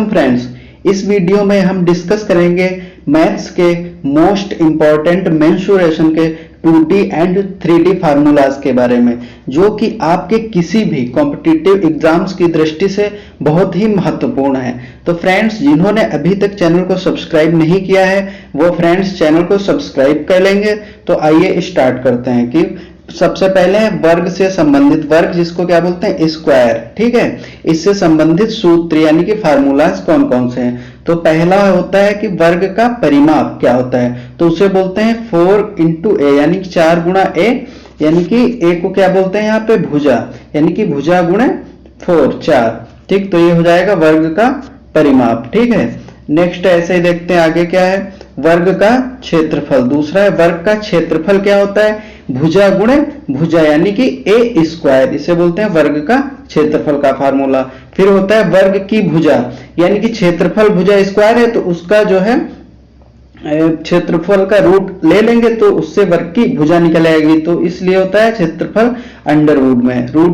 Friends, इस video में हम डिस्कस करेंगे मैथ्स के मोस्ट इंपॉर्टेंट मेंसुरेशन के 2D एंड 3D फार्मूलाज के बारे में, जो कि आपके किसी भी कॉम्पिटिटिव एग्जाम्स की दृष्टि से बहुत ही महत्वपूर्ण है। तो फ्रेंड्स, जिन्होंने अभी तक चैनल को सब्सक्राइब नहीं किया है वो फ्रेंड्स चैनल को सब्सक्राइब कर लेंगे। तो आइए स्टार्ट करते हैं कि सबसे पहले है वर्ग से संबंधित, वर्ग जिसको क्या बोलते हैं स्क्वायर, ठीक है। इससे संबंधित सूत्र यानी कि फार्मूलाज कौन कौन से हैं। तो पहला होता है कि वर्ग का परिमाप क्या होता है, तो उसे बोलते हैं 4 इंटू ए, यानी कि 4 गुणा ए, यानी कि ए को क्या बोलते हैं यहाँ पे भुजा, यानी कि भुजा गुणे 4 4, ठीक। तो ये हो जाएगा वर्ग का परिमाप, ठीक है। नेक्स्ट ऐसे ही देखते हैं आगे क्या है, वर्ग का क्षेत्रफल। दूसरा है वर्ग का क्षेत्रफल क्या होता है, भुजा गुणे भुजा, यानी कि ए स्क्वायर, इसे बोलते हैं वर्ग का क्षेत्रफल का फार्मूला। फिर होता है वर्ग की भुजा, यानी कि क्षेत्रफल भुजा स्क्वायर है तो उसका जो है क्षेत्रफल का रूट ले लेंगे तो उससे वर्ग की भुजा निकल आएगी, तो इसलिए होता है क्षेत्रफल अंडर रूट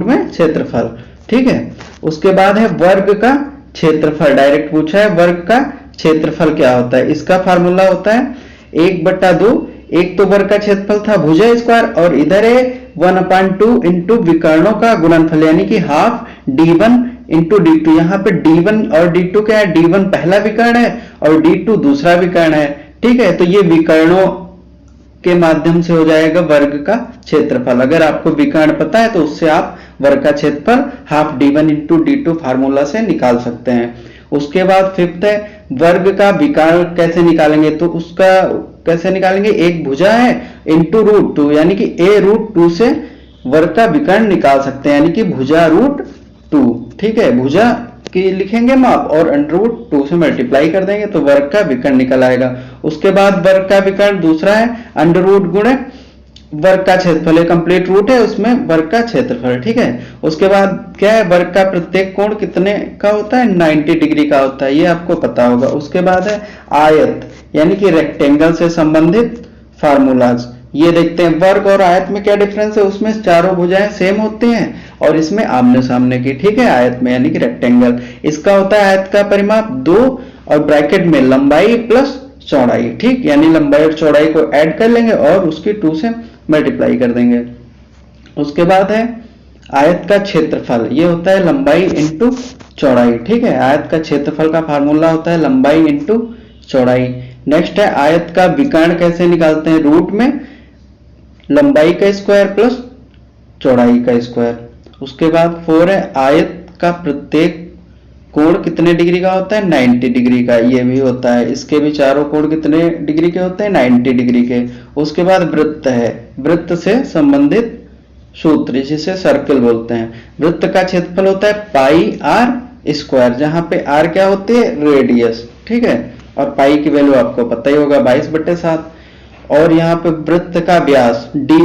में क्षेत्रफल, ठीक है। उसके बाद है वर्ग का क्षेत्रफल, डायरेक्ट पूछा है वर्ग का क्षेत्रफल क्या होता है। इसका फार्मूला होता है 1/2, एक तो वर्ग का क्षेत्रफल था भुजा स्क्वायर और इधर है 1/2 इंटू विकर्णों का गुणनफल, यानी कि हाफ d1 इंटू d2। यहाँ पे d1 और d2 क्या है, d1 पहला विकर्ण है और d2 दूसरा विकर्ण है, ठीक है। तो ये विकर्णों के माध्यम से हो जाएगा वर्ग का क्षेत्रफल। अगर आपको विकर्ण पता है तो उससे आप वर्ग का क्षेत्रफल half d1 into d2 formula से निकाल सकते हैं। उसके बाद फिफ्थ है वर्ग का विकर्ण कैसे निकालेंगे, तो उसका कैसे निकालेंगे, एक भुजा है इंटू √2, यानी कि a√2 से वर्ग का विकर्ण निकाल सकते हैं, यानी कि भुजा √2, ठीक है। भुजा की लिखेंगे माप और √2 से मल्टीप्लाई कर देंगे तो वर्ग का विकर्ण निकल आएगा। उसके बाद वर्ग का विकर्ण दूसरा है √, गुणे वर्ग का क्षेत्रफल, कंप्लीट रूट है उसमें वर्ग का क्षेत्रफल, ठीक है। उसके बाद क्या है, वर्ग का प्रत्येक कोण कितने का होता है, 90 डिग्री का होता है, ये आपको पता होगा। उसके बाद है आयत, यानी कि रेक्टेंगल से संबंधित फार्मूलाज। ये देखते हैं वर्ग और आयत में क्या डिफरेंस है, उसमें चारों भुजाएं सेम होती हैं और इसमें आमने सामने की, ठीक है। आयत में यानी कि रेक्टेंगल, इसका होता है आयत का परिमाप 2 और ब्रैकेट में लंबाई प्लस चौड़ाई, ठीक, यानी लंबाई और चौड़ाई को ऐड कर लेंगे और उसकी 2 से मल्टीप्लाई कर देंगे। उसके बाद है आयत का क्षेत्रफल, ये होता है लंबाई इंटू चौड़ाई, ठीक है। आयत का क्षेत्रफल का फार्मूला होता है लंबाई इंटू चौड़ाई। नेक्स्ट है आयत का विकर्ण कैसे निकालते हैं, रूट में लंबाई का स्क्वायर प्लस चौड़ाई का स्क्वायर। उसके बाद 4 है आयत का प्रत्येक कोण कितने डिग्री का होता है, 90 डिग्री का, ये भी होता है। इसके भी चारों कोण कितने डिग्री के होते हैं, 90 डिग्री के। उसके बाद वृत्त है, वृत्त से संबंधित सूत्र जिसे सर्कल बोलते हैं। वृत्त का क्षेत्रफल होता है पाई आर स्क्वायर, जहां पे आर क्या होती है, रेडियस, ठीक है। और पाई की वैल्यू आपको पता ही होगा 22/7। और यहाँ पे वृत्त का व्यास d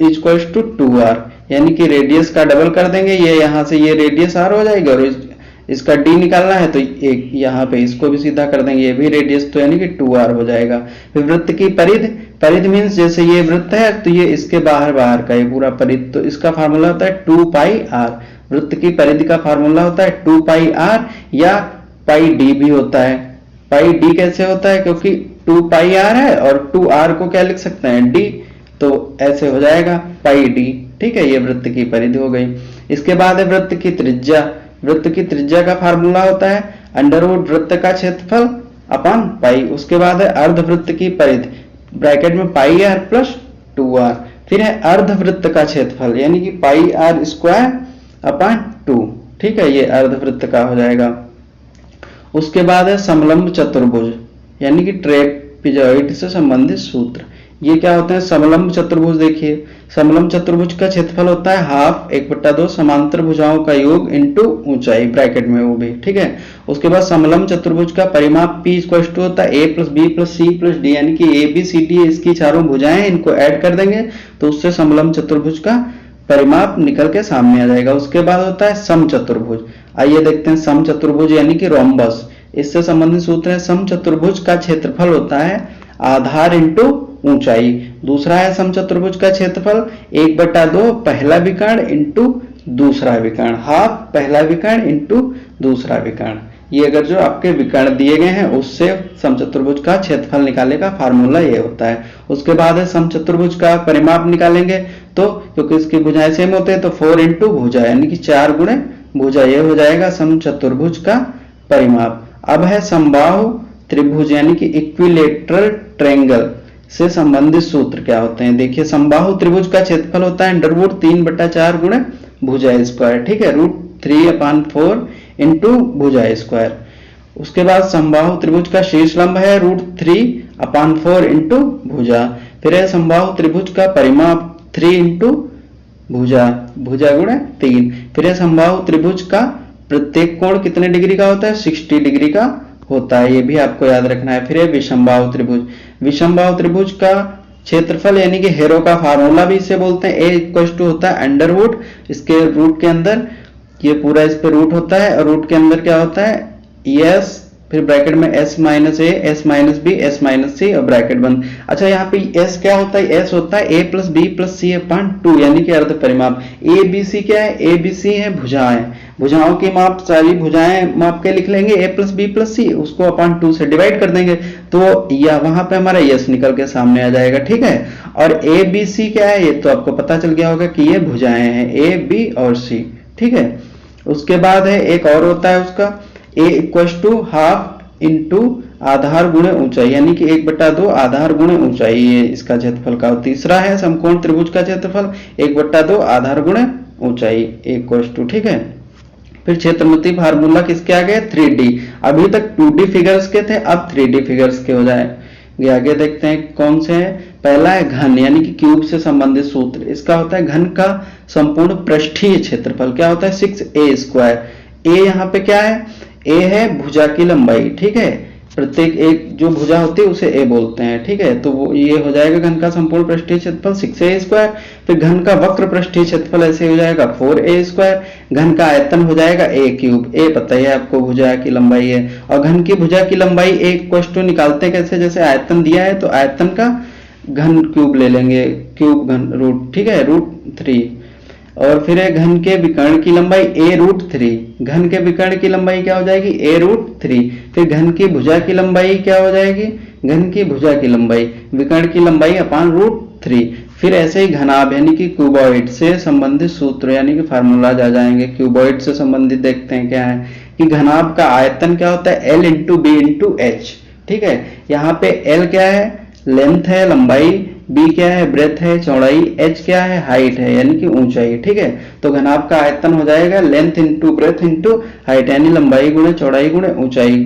इक्वल्स टू 2r, यानी कि रेडियस का डबल कर देंगे, ये यहाँ से ये रेडियस r हो जाएगी और इसका d निकालना है तो एक यहाँ पे इसको भी सीधा कर देंगे, ये भी रेडियस, तो यानी कि 2r हो जाएगा। फिर वृत्त की परिधि, परिधि मीन्स जैसे ये वृत्त है तो ये इसके बाहर का ये पूरा परिधि, तो इसका फार्मूला होता है 2πr। वृत्त की परिधि का फार्मूला होता है 2πr या πd भी होता है। πd कैसे होता है, क्योंकि 2πr है और 2r को क्या लिख सकते हैं, d, तो ऐसे हो जाएगा πd, ठीक है। ये वृत्त की परिधि हो गई। इसके बाद है वृत्त की त्रिज्या। वृत्त की त्रिज्या का फार्मूला होता है अंडरवुड वृत्त का क्षेत्रफल अपॉन पाई। उसके बाद है अर्धवृत्त की परिधि, ब्रैकेट में पाई आर प्लस 2r। फिर है अर्धवृत्त का क्षेत्रफल, यानी कि पाई आर स्क्वायर अपॉन 2, ठीक है, ये अर्धवृत्त का हो जाएगा। उसके बाद है समलंब चतुर्भुज, यानी कि ट्रेपेजॉइड से संबंधित सूत्र। ये क्या होते हैं, समलंब चतुर्भुज। देखिए समलंब चतुर्भुज का क्षेत्रफल होता है हाफ 1/2 समांतर भुजाओं का योग इंटू ऊंचाई, ब्रैकेट में वो भी, ठीक है। उसके बाद समलंब चतुर्भुज का परिमाप P इक्वल्स टू होता है a plus B plus C plus D, यानी कि ए बी सी डी इसकी चारों भुजाएं, इनको ऐड कर देंगे तो उससे समलंब चतुर्भुज का परिमाप निकल के सामने आ जाएगा। उसके बाद होता है समचतुर्भुज। आइए देखते हैं समचतुर्भुज यानी कि रोम्बस, इससे संबंधित सूत्र है समचतुर्भुज का क्षेत्रफल होता है आधार इंटू ऊंचाई। दूसरा है समचतुर्भुज का क्षेत्रफल 1/2 पहला विकर्ण इंटू दूसरा विकर्ण, हाफ पहला विकर्ण इंटू दूसरा विकर्ण, ये अगर जो आपके विकर्ण दिए गए हैं उससे समचतुर्भुज का क्षेत्रफल निकालने का फार्मूला ये होता है। उसके बाद है समचतुर्भुज का परिमाप निकालेंगे, तो क्योंकि इसकी भुजाएं सेम होते हैं तो 4 इंटू भुजा यानी कि 4 गुणे भुजा, ये हो जाएगा समचतुर्भुज का परिमाप। अब है समबाहु त्रिभुज यानी कि इक्विलेटरल ट्रायंगल से संबंधित सूत्र क्या होते हैं। देखिए समबाहु त्रिभुज का क्षेत्रफल होता है √3/4 गुणे भुजा स्क्वायर, ठीक है, √3/4 इंटू भुजा स्क्वायर। उसके बाद समबाहु त्रिभुज का शीर्ष लंब है √3/4 इंटू भुजा। फिर है समबाहु त्रिभुज का परिमाप 3 इंटू भुजा, भुजा गुणे 3। फिर है समबाहु त्रिभुज का प्रत्येक कोण कितने डिग्री का होता है, 60 डिग्री का होता है, ये भी आपको याद रखना है। फिर है विषमबाहु त्रिभुज, विषमबाहु त्रिभुज का क्षेत्रफल यानी कि हेरो का फार्मूला भी इसे बोलते हैं, A होता है अंडरवुड, इसके रूट के अंदर ये पूरा इस पे रूट होता है और रूट के अंदर क्या होता है एस, फिर ब्रैकेट में s minus A, S minus B, S minus C और ब्रैकेट बंद। अच्छा यहाँ पे s क्या होता है, s होता है a plus B plus C upon 2 यानी कि अर्ध परिमाप। ए बी सी क्या है, ए बी सी है भुजाएं, भुजाओं की माप सारी भुजाएं माप के लिख लेंगे a प्लस बी प्लस सी, उसको अपॉन 2 से डिवाइड कर देंगे तो या वहां पे हमारा s निकल के सामने आ जाएगा, ठीक है। और ए बी सी क्या है, ये तो आपको पता चल गया होगा कि ये भुजाएं हैं a b और c, ठीक है। उसके बाद है एक और होता है उसका a = हाफ इंटू आधार गुणे ऊंचाई यानी कि 1/2 आधार गुणे ऊंचाई, ये इसका क्षेत्रफल का। तीसरा है समकोण त्रिभुज का क्षेत्रफल 1/2 आधार गुणे ऊंचाई = ठीक है। फिर क्षेत्रमिति फार्मूला किसके आ गए, 3D। अभी तक 2D फिगर्स के थे, अब 3D फिगर्स के हो जाएंगे। आगे देखते हैं कौन से हैं। पहला है घन यानी कि क्यूब से संबंधित सूत्र, इसका होता है घन का संपूर्ण पृष्ठीय क्षेत्रफल क्या होता है 6a²। a यहाँ पे क्या है, a है भुजा की लंबाई, ठीक है, प्रत्येक एक जो भुजा होती है उसे a बोलते हैं, ठीक है। तो वो ये हो जाएगा घन का संपूर्ण पृष्ठीय क्षेत्रफल 6a²। फिर घन का वक्र पृष्ठीय क्षेत्रफल ऐसे हो जाएगा 4a²। घन का आयतन हो जाएगा a³, a पता है आपको भुजा की लंबाई है। और घन की भुजा की लंबाई a निकालते कैसे, जैसे आयतन दिया है तो आयतन का घन क्यूब ले लेंगे, क्यूब घन रूट, ठीक है, √3। और फिर है घन के विकर्ण की लंबाई a√3, घन के विकर्ण की लंबाई क्या हो जाएगी a√3। फिर घन की भुजा की लंबाई क्या हो जाएगी, घन की भुजा की लंबाई विकर्ण की लंबाई अपॉन √3। फिर ऐसे ही घनाभ यानी कि क्यूबॉइड से संबंधित सूत्र यानी कि फार्मूलाज आ जाएंगे। क्यूबॉइड से संबंधित देखते हैं क्या है कि घनाभ का आयतन क्या होता है L × B × H, ठीक है। यहाँ पे L क्या है, लेंथ है लंबाई, b क्या है ब्रेथ है चौड़ाई, h क्या है हाइट है यानी कि ऊंचाई, ठीक है। तो घनाभ का आयतन हो जाएगा length into breadth into height यानी लंबाई गुणे चौड़ाई गुणे ऊंचाई,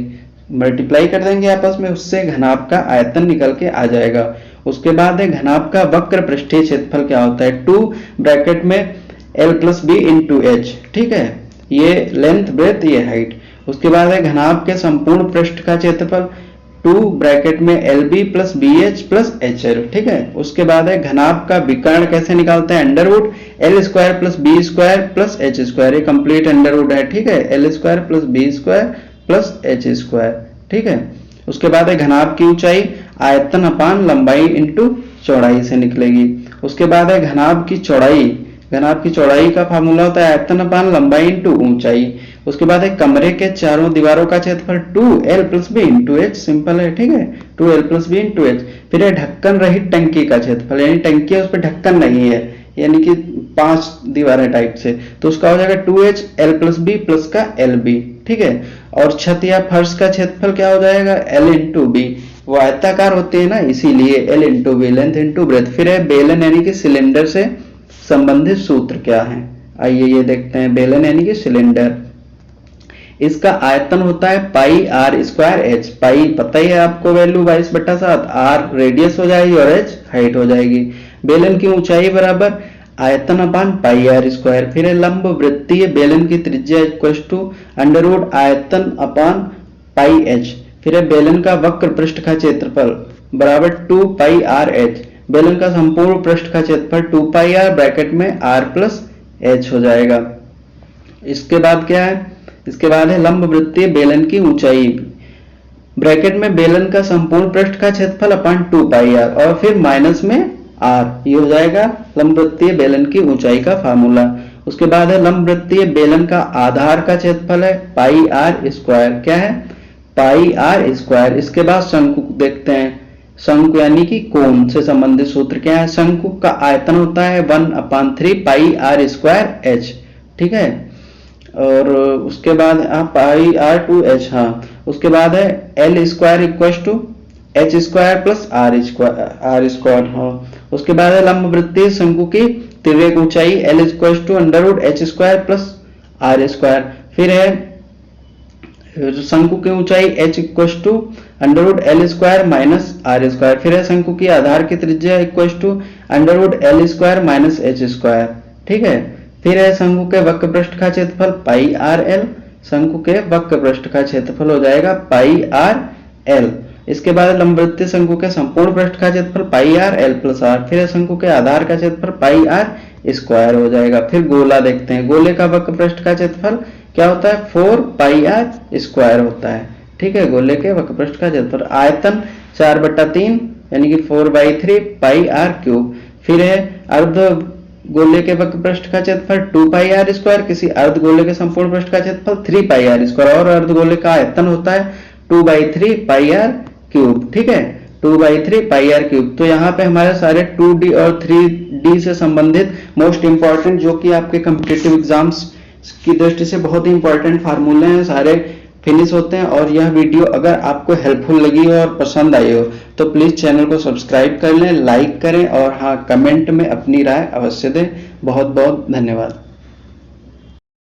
मल्टीप्लाई कर देंगे आपस में, उससे घनाभ का आयतन निकल के आ जाएगा। उसके बाद है घनाभ का वक्र पृष्ठीय क्षेत्रफल क्या होता है 2 ब्रैकेट में L + B × H, ठीक है, ये लेंथ ब्रेथ ये हाइट। उसके बाद है घनाभ के संपूर्ण पृष्ठ का क्षेत्रफल 2 ब्रैकेट में LB + BH + HL, ठीक है। उसके बाद है घनाभ का विकर्ण कैसे निकालते हैं √L² + B² + H², ये कंप्लीट अंडरवुड है, ठीक है, L² + B² + H², ठीक है। उसके बाद है घनाभ की ऊंचाई आयतन अपान लंबाई इंटू चौड़ाई से निकलेगी। उसके बाद है घनाभ की चौड़ाई, घनाभ की चौड़ाई का फार्मूला होता है आयतन अपान लंबाई इंटू ऊंचाई। उसके बाद है कमरे के चारों दीवारों का क्षेत्रफल 2L + B × H, सिंपल है, ठीक है, 2L + B × H। फिर है ढक्कन रहित टंकी का क्षेत्रफल, यानी टंकी है उस पर ढक्कन नहीं है यानी कि 5 दीवारें टाइप से, तो उसका हो जाएगा 2H L + B + का LB, ठीक है। और छत या फर्श का क्षेत्रफल क्या हो जाएगा L × B, वो आयताकार होते हैं ना इसीलिए L × B, length into breadth. फिर है बेलन यानी कि सिलेंडर से संबंधित सूत्र क्या है, आइए ये देखते हैं। बेलन यानी कि सिलेंडर, इसका आयतन होता है πr²h, पाई पता ही है आपको वैल्यू 22/7, r रेडियस हो जाएगी और h हाइट हो जाएगी। बेलन की ऊंचाई बराबर आयतन अपान πr²। फिर है लंब वृत्तीय बेलन की त्रिज्या √√ आयतन अपान πh। फिर है बेलन का वक्र पृष्ठ का क्षेत्रफल बराबर 2πrh, बेलन का संपूर्ण पृष्ठ का क्षेत्रफल 2πr ब्रैकेट में r + h हो जाएगा। इसके बाद क्या है, इसके बाद है लंब वृत्तीय बेलन की ऊंचाई ब्रैकेट में बेलन का संपूर्ण पृष्ठ का क्षेत्रफल अपान 2πr और फिर माइनस में r, ये हो जाएगा लंब वृत्तीय बेलन की ऊंचाई का फार्मूला। उसके बाद है लंब वृत्तीय बेलन का आधार का क्षेत्रफल है पाई आर स्क्वायर, क्या है पाई आर स्क्वायर। इसके बाद शंकु देखते हैं, शंकु यानी कि कोण से संबंधित सूत्र क्या है, शंकु का आयतन होता है 1/3 पाई आर स्क्वायर एच, ठीक है। और उसके बाद पाई आर टू एच, हाँ उसके बाद है L square equal to H square plus R square, हाँ। उसके बाद है लंब वृत्तीय शंकु की तिर्यक ऊंचाई L equal to under root H square plus R square. फिर है शंकु की ऊंचाई h equal to under root L square minus R square. फिर है शंकु की आधार की त्रिज्या equal to under root L square minus H square, ठीक है। फिर है शंकु के वक्र पृष्ठ का क्षेत्रफल पाई आर एल, शंकु के वक्र पृष्ठ का क्षेत्रफल हो जाएगा पाई आर एल। इसके बाद लंबवृत्तीय शंकु के संपूर्ण पृष्ठ का क्षेत्रफल पाई आर एल प्लस आर। फिर शंकु के आधार का क्षेत्रफल पाई आर स्क्वायर हो जाएगा। फिर गोला देखते हैं, गोले का वक्र पृष्ठ का क्षेत्रफल क्या होता है 4 पाई आर स्क्वायर होता है, ठीक है। गोले के वक्र पृष्ठ का क्षेत्रफल आयतन 4/3 यानी कि 4/3 पाई आर क्यूब। फिर है अर्ध गोले के वक्र पृष्ठ का क्षेत्रफल 2 पाई आर स्क्वायर, किसी अर्ध गोले के संपूर्ण पृष्ठ का क्षेत्रफल 3 पाई आर स्क्वायर, और अर्ध गोले का आयतन होता है 2/3 पाई आर क्यूब, ठीक है 2/3 पाई आर क्यूब। तो यहाँ पे हमारे सारे 2D और 3D से संबंधित मोस्ट इंपॉर्टेंट जो कि आपके कॉम्पिटिटिव एग्जाम्स की दृष्टि से बहुत ही इंपॉर्टेंट फार्मूले हैं सारे फिनिश होते हैं। और यह वीडियो अगर आपको हेल्पफुल लगी हो और पसंद आई हो तो प्लीज चैनल को सब्सक्राइब कर लें, लाइक करें और हाँ कमेंट में अपनी राय अवश्य दें। बहुत बहुत धन्यवाद।